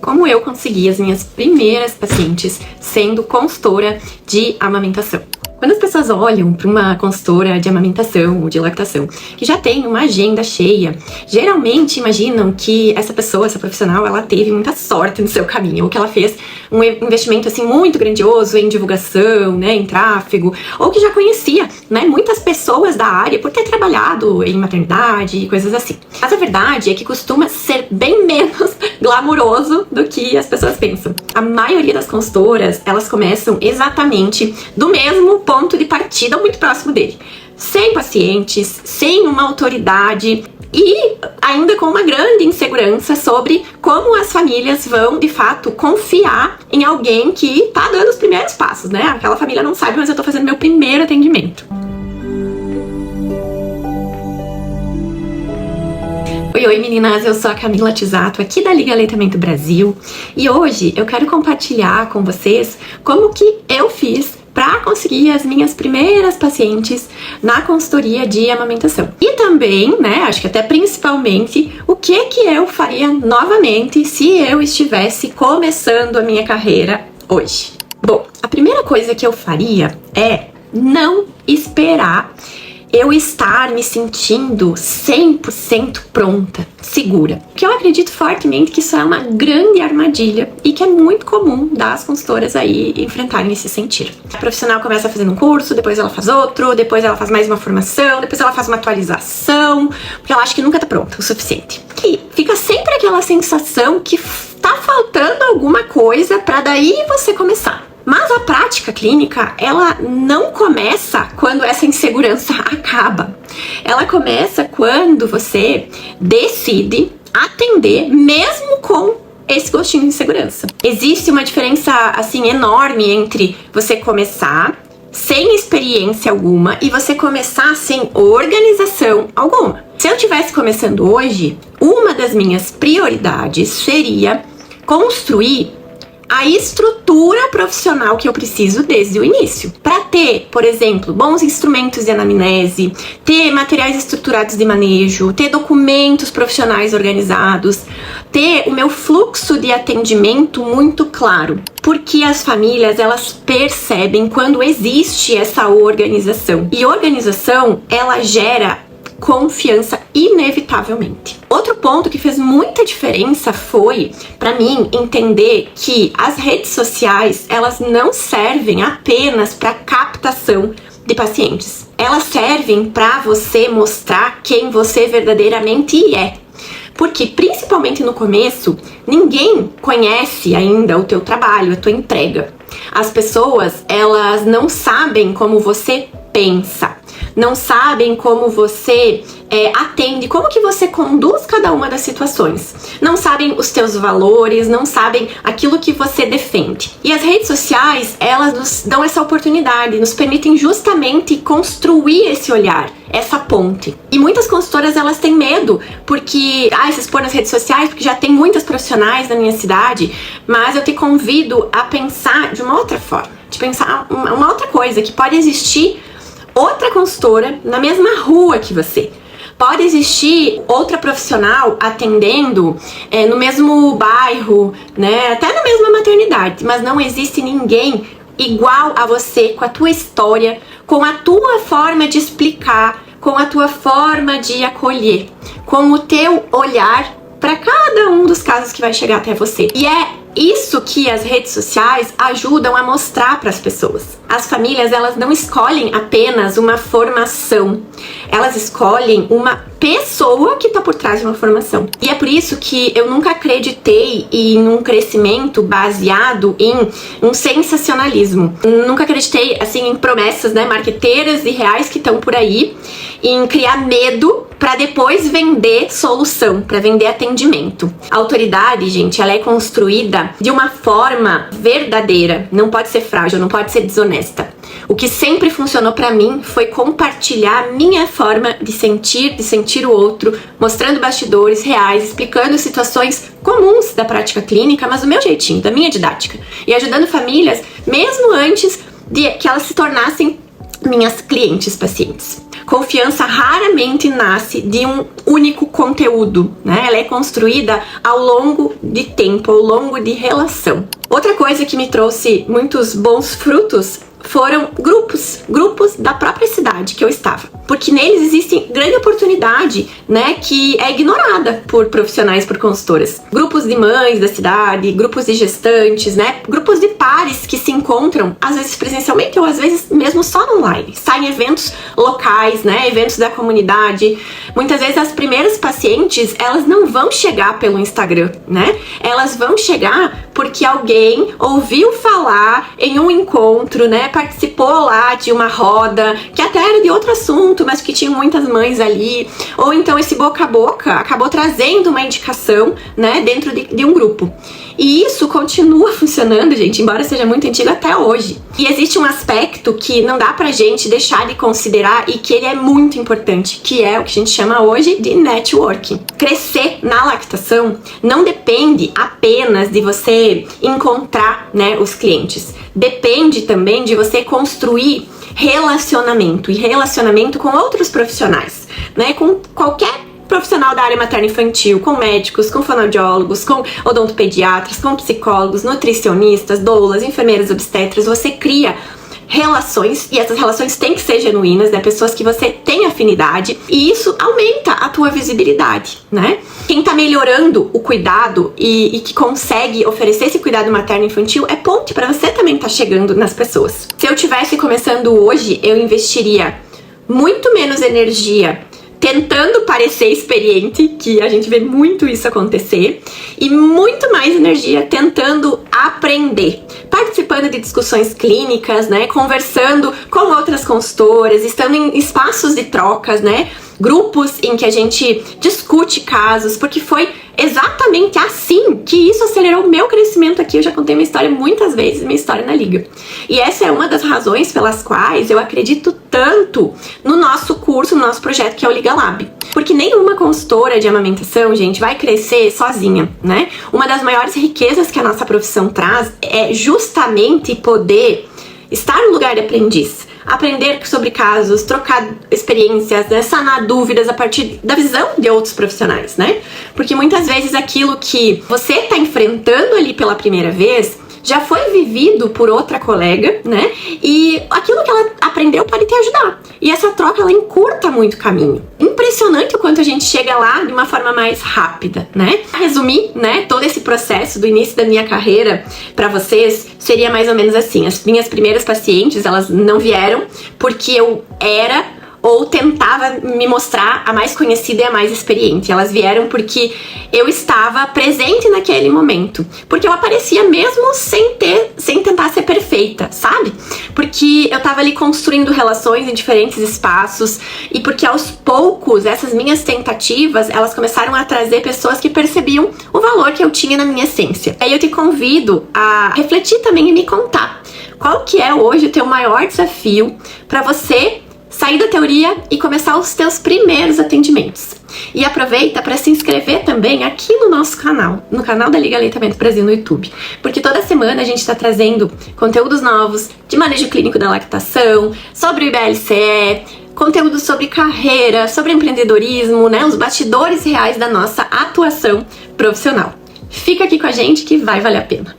como eu consegui as minhas primeiras pacientes sendo consultora de amamentação. Quando as pessoas olham para uma consultora de amamentação ou de lactação que já tem uma agenda cheia, geralmente imaginam que essa pessoa, essa profissional, ela teve muita sorte no seu caminho, ou que ela fez um investimento assim muito grandioso em divulgação, né, em tráfego, ou que já conhecia, né, muitas pessoas da área por ter trabalhado em maternidade e coisas assim. Mas a verdade é que costuma ser bem menos glamuroso do que as pessoas pensam. A maioria das consultoras, elas começam exatamente do mesmo ponto de partida muito próximo dele, sem pacientes, sem uma autoridade e ainda com uma grande insegurança sobre como as famílias vão, de fato, confiar em alguém que tá dando os primeiros passos, né? Aquela família não sabe, mas eu tô fazendo meu primeiro atendimento. Oi meninas, eu sou a Camila Tisato, aqui da Liga Aleitamento Brasil, e hoje eu quero compartilhar com vocês como que eu fiz para conseguir as minhas primeiras pacientes na consultoria de amamentação. E também, né, acho que até principalmente, o que eu faria novamente se eu estivesse começando a minha carreira hoje. Bom, a primeira coisa que eu faria é não esperar eu estar me sentindo 100% pronta, segura. Porque eu acredito fortemente que isso é uma grande armadilha e que é muito comum das consultoras aí enfrentarem esse sentido. A profissional começa fazendo um curso, depois ela faz outro, depois ela faz mais uma formação, depois ela faz uma atualização, porque ela acha que nunca tá pronta o suficiente. E fica sempre aquela sensação que tá faltando alguma coisa para daí você começar. Mas a prática clínica, ela não começa quando essa insegurança acaba. Ela começa quando você decide atender mesmo com esse gostinho de insegurança. Existe uma diferença, assim, enorme entre você começar sem experiência alguma e você começar sem organização alguma. Se eu estivesse começando hoje, uma das minhas prioridades seria construir a estrutura profissional que eu preciso desde o início. Para ter, por exemplo, bons instrumentos de anamnese, ter materiais estruturados de manejo, ter documentos profissionais organizados, ter o meu fluxo de atendimento muito claro. Porque as famílias, elas percebem quando existe essa organização. E organização, ela gera confiança inevitavelmente. Outro ponto que fez muita diferença foi, para mim, entender que as redes sociais, elas não servem apenas para captação de pacientes. Elas servem para você mostrar quem você verdadeiramente é. Porque, principalmente no começo, ninguém conhece ainda o teu trabalho, a tua entrega. As pessoas, elas não sabem como você pensa, não sabem como você atende, como que você conduz cada uma das situações. Não sabem os teus valores, não sabem aquilo que você defende. E as redes sociais, elas nos dão essa oportunidade, nos permitem justamente construir esse olhar, essa ponte. E muitas consultoras, elas têm medo, porque, se expor nas redes sociais, porque já tem muitas profissionais na minha cidade, mas eu te convido a pensar de uma outra forma, de pensar uma outra coisa, que pode existir outra consultora na mesma rua que você. Pode existir outra profissional atendendo no mesmo bairro, né, até na mesma maternidade, mas não existe ninguém igual a você, com a tua história, com a tua forma de explicar, com a tua forma de acolher, com o teu olhar para cada um dos casos que vai chegar até você. E é isso que as redes sociais ajudam a mostrar para as pessoas. As famílias, elas não escolhem apenas uma formação, elas escolhem uma pessoa que está por trás de uma formação. E é por isso que eu nunca acreditei em um crescimento baseado em um sensacionalismo. Nunca acreditei, assim, em promessas, né, marqueteiras e reais que estão por aí, em criar medo para depois vender solução, para vender atendimento. A autoridade, gente, ela é construída de uma forma verdadeira, não pode ser frágil, não pode ser desonesta. O que sempre funcionou para mim foi compartilhar a minha forma de sentir o outro, mostrando bastidores reais, explicando situações comuns da prática clínica, mas do meu jeitinho, da minha didática, e ajudando famílias mesmo antes de que elas se tornassem minhas clientes pacientes. Confiança raramente nasce de um único conteúdo, né? Ela é construída ao longo de tempo, ao longo de relação. Outra coisa que me trouxe muitos bons frutos foram grupos da própria cidade que eu estava, porque neles existe grande oportunidade, né, que é ignorada por profissionais, por consultoras. Grupos de mães da cidade, grupos de gestantes, né, grupos de pares que se encontram, às vezes presencialmente ou às vezes mesmo só online. Saem eventos locais, né, eventos da comunidade. Muitas vezes as primeiras pacientes, elas não vão chegar pelo Instagram, né, elas vão chegar porque alguém ouviu falar em um encontro, né, participou lá de uma roda, que até era de outro assunto, mas que tinha muitas mães ali, ou então esse boca a boca acabou trazendo uma indicação, né, dentro de um grupo. E isso continua funcionando, gente, embora seja muito antigo até hoje. E existe um aspecto que não dá pra gente deixar de considerar e que ele é muito importante, que é o que a gente chama hoje de networking. Crescer na lactação não depende apenas de você encontrar, né, os clientes. Depende também de você construir relacionamento, e relacionamento com outros profissionais, né, com qualquer profissional da área materno-infantil, com médicos, com fonoaudiólogos, com odontopediatras, com psicólogos, nutricionistas, doulas, enfermeiras obstetras. Você cria relações, e essas relações têm que ser genuínas, né? Pessoas que você tem afinidade, e isso aumenta a tua visibilidade, né? Quem tá melhorando o cuidado e que consegue oferecer esse cuidado materno-infantil é ponte para você também tá chegando nas pessoas. Se eu tivesse começando hoje, eu investiria muito menos energia tentando parecer experiente, que a gente vê muito isso acontecer, e muito mais energia tentando aprender, participando de discussões clínicas, né, conversando com outras consultoras, estando em espaços de trocas, né, grupos em que a gente discute casos, porque foi exatamente assim que isso acelerou o meu crescimento aqui. Eu já contei minha história muitas vezes, minha história na Liga. E essa é uma das razões pelas quais eu acredito tanto no nosso curso, no nosso projeto, que é o Liga Lab. Porque nenhuma consultora de amamentação, gente, vai crescer sozinha, né? Uma das maiores riquezas que a nossa profissão traz é justamente poder estar no lugar de aprendiz. Aprender sobre casos, trocar experiências, né, sanar dúvidas a partir da visão de outros profissionais, né? Porque muitas vezes aquilo que você está enfrentando ali pela primeira vez já foi vivido por outra colega, né? E aquilo que ela aprendeu pode te ajudar. E essa troca, ela encurta muito o caminho. Impressionante o quanto a gente chega lá de uma forma mais rápida, né? Resumir, né, todo esse processo do início da minha carreira para vocês seria mais ou menos assim. As minhas primeiras pacientes, elas não vieram porque eu era ou tentava me mostrar a mais conhecida e a mais experiente. Elas vieram porque eu estava presente naquele momento, porque eu aparecia mesmo sem tentar ser perfeita, sabe? Porque eu tava ali construindo relações em diferentes espaços, e porque aos poucos essas minhas tentativas, elas começaram a trazer pessoas que percebiam o valor que eu tinha na minha essência. Aí eu te convido a refletir também e me contar qual que é hoje o teu maior desafio para você sair da teoria e começar os teus primeiros atendimentos. E aproveita para se inscrever também aqui no nosso canal, no canal da Liga Aleitamento Brasil no YouTube, porque toda semana a gente está trazendo conteúdos novos de manejo clínico da lactação, sobre o IBLCE, conteúdo sobre carreira, sobre empreendedorismo, né, os bastidores reais da nossa atuação profissional. Fica aqui com a gente que vai valer a pena.